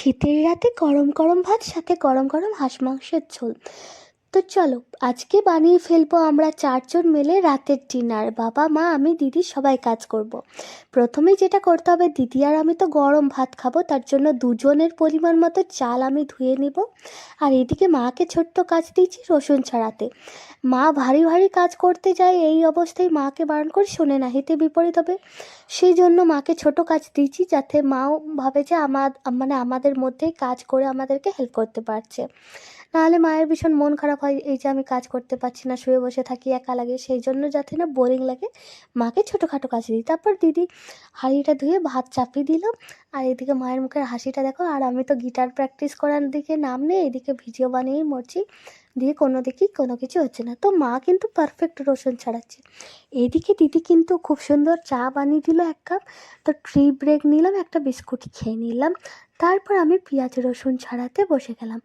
শীতের রাতে গরম গরম ভাত সাথে গরম গরম হাঁস মাংসের ঝোল। তো চলো, আজকে বানিয়ে ফেলবো আমরা চারজন মিলে রাতের ডিনার। বাবা, মা, আমি, দিদি সবাই কাজ করব। প্রথমেই যেটা করতে হবে, দিদি আর আমি তো গরম ভাত খাবো, তার জন্য দুজনের পরিমাণ মতো চাল আমি ধুয়ে নিব। আর এদিকে মাকে ছোট্ট কাজ দিয়েছি রসুন ছাড়াতে। মা ভারী ভারী কাজ করতে যায়, এই অবস্থায় মাকে বারণ করে শোনে না, হিতে বিপরীত হবে। সেই জন্য মাকে ছোট কাজ দিয়েছি, যাতে মাও ভাবে যে আমাদের মধ্যেই কাজ করে আমাদেরকে হেল্প করতে পারছে। নাহলে মায়ের ভীষণ মন খারাপ হয়, এই যে আমি কাজ করতে পারছি না, শুয়ে বসে থাকি, একা লাগে। সেই জন্য যাতে না বোরিং লাগে, মাকে ছোটোখাটো কাজ দিই। তারপর দিদি হাঁড়িটা ধুয়ে ভাত চাপিয়ে দিল। আর এদিকে মায়ের মুখের হাসিটা দেখো। আর আমি তো গিটার প্র্যাকটিস করার দিকে নাম নেই, এদিকে ভিডিও বানিয়েই মরছি। দিয়ে কোনো দিকেই কোনো কিছু হচ্ছে না। তো মা কিন্তু পারফেক্ট রসুন ছাড়াচ্ছে। এদিকে দিদি কিন্তু খুব সুন্দর চা বানিয়ে দিল 1 কাপ। তো ট্রি ব্রেক নিলাম, একটা বিস্কুট খেয়ে নিলাম। তারপর আমি পেঁয়াজ রসুন ছাড়াতে বসে গেলাম।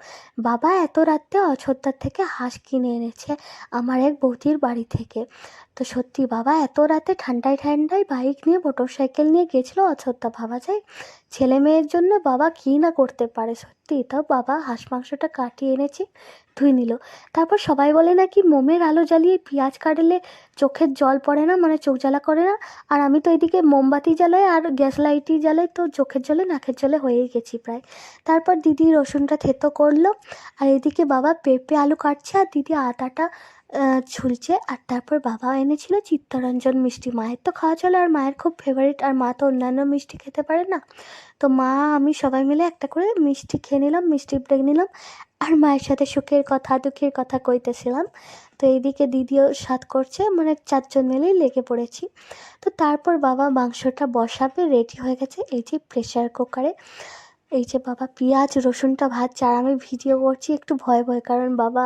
বাবা এত রাত্রে অছোদ্ধার থেকে হাঁস কিনে এনেছে আমার এক বৌদির বাড়ি থেকে। তো সত্যি বাবা এত রাতে ঠান্ডায় ঠান্ডায় বাইক নিয়ে মোটর সাইকেল নিয়ে গেছিলো অছোধ্যা, ভাবা যায়? ছেলে মেয়ের জন্য বাবা কী না করতে পারে সত্যি। তাও বাবা হাঁস মাংসটা কাটিয়ে এনেছে, ধুয়ে নিল। তারপর সবাই বলে নাকি মোমের আলো জ্বালিয়ে পেঁয়াজ কাটলে চোখের জল পড়ে না, মানে চোখ জ্বালা করে না। আর আমি তো এদিকে মোমবাতি জ্বালাই আর গ্যাস লাইটই জ্বালাই, তো চোখের জলে নাকের জলে হয়েই গেছি প্রায়। তারপর দিদি রসুনটা থেতো করলো। আর এদিকে বাবা পেঁপে আলু কাটছে আর দিদি আটাটা ছুলছে। আর তারপর বাবা এনেছিল চিত্তরঞ্জন মিষ্টি, মায়ের তো খাওয়া চলে আর মায়ের খুব ফেভারিট, আর মা তো অন্যান্য মিষ্টি খেতে পারে না। তো মা আমি সবাই মিলে একটা করে মিষ্টি খেয়ে নিলাম, মিষ্টি ব্রেক নিলাম। আর মায়ের সাথে সুখের কথা দুঃখের কথা কইতেছিলাম। তো এইদিকে দিদিও স্বাদ করছে, মানে চারজন মিলেই লেগে পড়েছি। তো তারপর বাবা মাংসটা বসাবে, রেডি হয়ে গেছে এই যে প্রেশার কুকারে। এই যে বাবা পেঁয়াজ রসুনটা ভাজছে, আর আমি ভিডিও করছি একটু ভয়ে ভয়ে, কারণ বাবা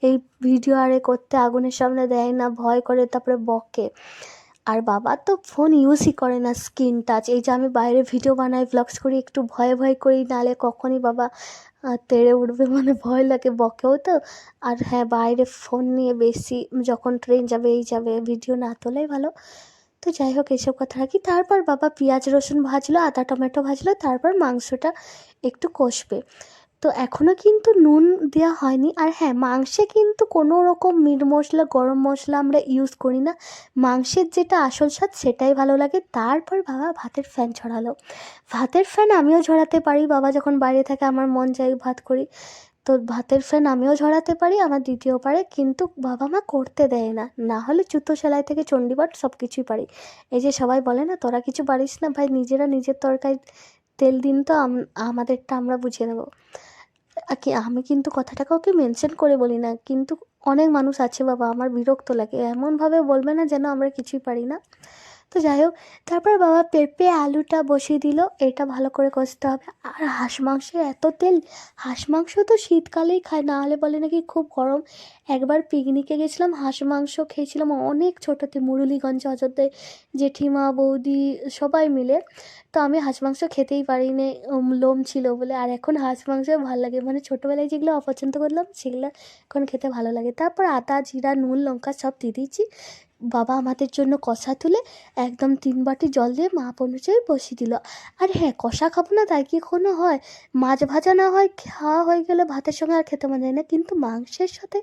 এই ভিডিও আরে করতে আগুনের সামনে দেয় না, ভয় করে, তারপরে বকে। আর বাবা তো ফোন ইউজই করে না, স্ক্রিন টাচ। এই যে আমি বাইরে ভিডিও বানাই, ভ্লগস করি, একটু ভয়ে ভয় করি, নাহলে কখনই বাবা তেড়ে উঠবে, মানে ভয় লাগে, বকেও তো। আর হ্যাঁ, বাইরে ফোন নিয়ে বেশি, যখন ট্রেন যাবে এই যাবে, ভিডিও না তোলাই ভালো। তো যাই হোক, এসব কথা রাখি। তারপর বাবা পেঁয়াজ রসুন ভাজলো, আদা টমেটো ভাজলো, তারপর মাংসটা একটু কষবে। তো এখনও কিন্তু নুন দেওয়া হয়নি। আর হ্যাঁ, মাংসে কিন্তু কোনো রকম মিট মশলা গরম মশলা আমরা ইউজ করি না। মাংসের যেটা আসল স্বাদ সেটাই ভালো লাগে। তারপর বাবা ভাতের ফ্যান ছড়ালো। ভাতের ফ্যান আমিও ঝরাতে পারি, বাবা যখন বাইরে থাকে আমার মন চাই ভাত করি। তো ভাতের ফ্যান আমিও ঝরাতে পারি, আমার দিদিও পারে, কিন্তু বাবা মা করতে দেয় না। না হলে জুতো সেলাই থেকে চণ্ডীপাঠ সব কিছুই পারি। এই যে সবাই বলে না তোরা কিছু পারিস না, ভাই নিজেরা নিজের তরকারি তেল দিন তো, আমাদেরটা আমরা বুঝে নেবো। আমি কিন্তু কথাটা কাউকে মেনশন করে বলি না, কিন্তু অনেক মানুষ আছে বাবা, আমার বিরক্ত লাগে। এমনভাবে বলবে না যেন আমরা কিছুই পারি না। তো যাই হোক, তারপর বাবা পেঁপে আলুটা বসিয়ে দিল, এটা ভালো করে কষতে হবে। আর হাঁস মাংসে এত তেল, হাঁস মাংস তো শীতকালেই খায়, না হলে বলে নাকি খুব গরম। একবার পিকনিকে গেছিলাম, হাঁস মাংস খেয়েছিলাম অনেক ছোটোতে, মুরলীগঞ্জে, অযোধ্যায়, জেঠিমা বৌদি সবাই মিলে। তো আমি হাঁস মাংস খেতেই পারিনি, লোম ছিল বলে। আর এখন হাঁস মাংস ভালো লাগে, মানে ছোটোবেলায় যেগুলো অপছন্দ করলাম সেগুলো এখন খেতে ভালো লাগে। তারপর আদা জিরা নুন লঙ্কা সব দিয়ে দিয়েছি। বাবা আমাদের জন্য কষা তুলে একদম 3 বাটি জল দিয়ে মাপ অনুযায়ী বসিয়ে দিল। আর হ্যাঁ, কষা খাবো না তাই কি কোনো হয়? মাছ ভাজা না হয়, খাওয়া হয়ে গেলে ভাতের সঙ্গে আর খেতে মন যায় না, কিন্তু মাংসের সাথে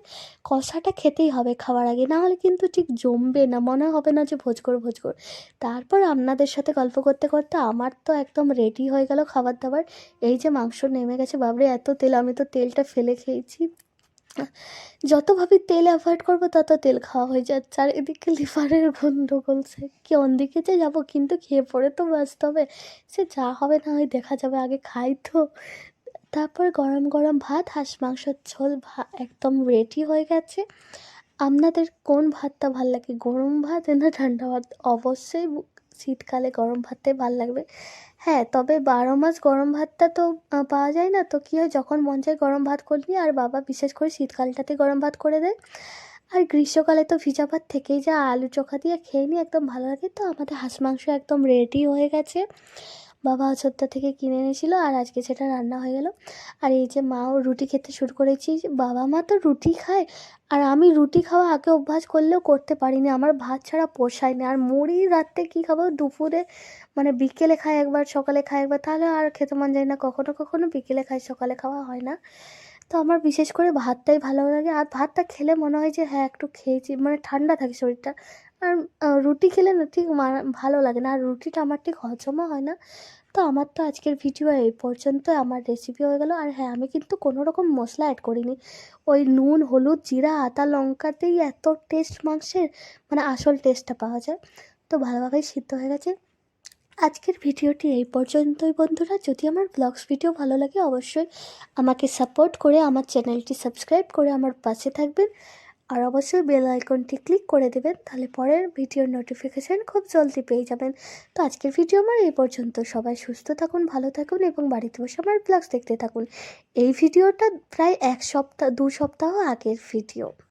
কষাটা খেতেই হবে খাওয়ার আগে, না হলে কিন্তু ঠিক জমবে না, মনে হবে না যে ভোজ করে ভোজ করে। তারপর আপনাদের সাথে গল্প করতে করতে আমার তো একদম রেডি হয়ে গেল খাবার দাবার। এই যে মাংস নেমে গেছে, বাবরে এত তেল, আমি তো তেলটা ফেলে খেয়েছি। যত ভাবি তেল অ্যাভয়েড করবো তত তেল খাওয়া হয়ে যাচ্ছে। আর এদিকে লিভারের গন্ডগোল, সে কোন দিকে যে যাবো, কিন্তু খেয়ে পড়ে তো বাঁচতে হবে। সে যা হবে না হয় দেখা যাবে, আগে খাই তো। তারপর গরম গরম ভাত, হাঁস মাংসের ঝোল একদম রেডি হয়ে গেছে। আপনাদের কোন ভাতটা ভাল লাগে, গরম ভাত না ঠান্ডা ভাত? অবশ্যই শীতকালে গরম ভাতটাই ভাল লাগবে। হ্যাঁ, তবে 12 মাস গরম ভাতটা তো পাওয়া যায় না, তো কী হয়, যখন মন চায় গরম ভাত করে নিই। আর বাবা বিশেষ করে শীতকালটাতে গরম ভাত করে দেয়। আর গ্রীষ্মকালে তো ভিজা ভাত থেকেই যা, আলু চোখা দিয়ে খেয়ে নিই, একদম ভালো লাগে। তো আমাদের হাঁস মাংস একদম রেডি হয়ে গেছে। বাবা অযোধ্যা থেকে কিনে এনেছিল, আর আজকে সেটা রান্না হয়ে গেল। আর এই যে মাও রুটি খেতে শুরু করেছি। বাবা মা তো রুটি খায়, আর আমি রুটি খাওয়া আগে অভ্যাস করলেও করতে পারিনি, আমার ভাত ছাড়া পোষায় না। আর মুড়ি রাত্রে কী খাবো, দুপুরে মানে বিকেলে খাই একবার, সকালে খাই একবার, তাহলে আর খেতে মন যায় না। কখনো কখনো বিকেলে খাই, সকালে খাওয়া হয় না। তো আমার বিশেষ করে ভাতটাই ভালো লাগে, আর ভাতটা খেলে মনে হয় যে হ্যাঁ একটু খেয়েছি, মানে ঠান্ডা থাকে শরীরটা। আর রুটি খেলে না ঠিক ভালো লাগে না, আর রুটিটা আমার ঠিক হজমও হয় না। তো আমার তো আজকের ভিডিও এই পর্যন্ত, আমার রেসিপি হয়ে গেল। আর হ্যাঁ, আমি কিন্তু কোনো রকম মশলা অ্যাড করিনি, ওই নুন, হলুদ, জিরা, আদা, লঙ্কাতেই এত টেস্ট মাংসের, মানে আসল টেস্টটা পাওয়া যায়। তো ভালোভাবেই সিদ্ধ হয়ে গেছে। আজকের ভিডিওটি এই পর্যন্তই বন্ধুরা। যদি আমার ব্লগস ভিডিও ভালো লাগে অবশ্যই আমাকে সাপোর্ট করে আমার চ্যানেলটি সাবস্ক্রাইব করে আমার পাশে থাকবেন, আর অবশ্যই বেল আইকনটি ক্লিক করে দেবেন, তাহলে পরের ভিডিওর নোটিফিকেশান খুব জলদি পেয়ে যাবেন। তো আজকের ভিডিও আমার এই পর্যন্ত। সবাই সুস্থ থাকুন, ভালো থাকুন এবং বাড়িতে বসে আমার ব্লগস দেখতে থাকুন। এই ভিডিওটা প্রায় 1 সপ্তাহ 2 সপ্তাহ আগের ভিডিও।